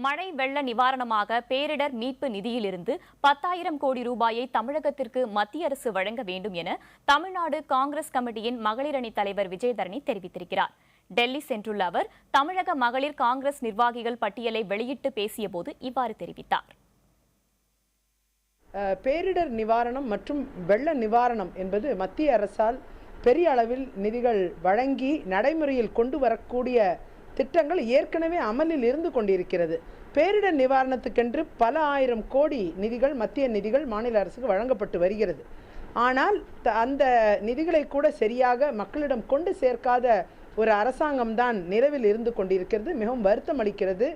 மழை வெள்ள நிவாரணமாக பேரிடர் மீட்பு நிதியிலிருந்து 10,000 கோடி ரூபாயை தமிழகத்திற்கு மத்திய அரசு வழங்க வேண்டும் என தமிழ்நாடு காங்கிரஸ் கமிட்டியின் மகளிர் அணி தலைவர் விஜயதரணி தெரிவித்திருக்கிறார். டெல்லி சென்றுள்ள அவர் தமிழக மகளிர் காங்கிரஸ் நிர்வாகிகள் பட்டியலை வெளியிட்டு பேசியபோது இவ்வாறு தெரிவித்தார். பேரிடர் நிவாரணம் மற்றும் வெள்ள நிவாரணம் என்பது மத்திய அரசால் பெரிய அளவில் நிதிகள் வழங்கி நடைமுறையில் கொண்டு வரக்கூடிய திட்டங்கள் ஏற்கனவே அமலில் இருந்து கொண்டிருக்கிறது. பேரிடர் நிவாரணத்துக்கென்று பல ஆயிரம் கோடி நிதிகள், மத்திய நிதிகள் மாநில அரசுக்கு வழங்கப்பட்டு வருகிறது. ஆனால் அந்த நிதிகளை கூட சரியாக மக்களிடம் கொண்டு சேர்க்காத ஒரு அரசாங்கம்தான் நிலவில் இருந்து கொண்டிருக்கிறது. மிகவும் வருத்தம் அளிக்கிறது.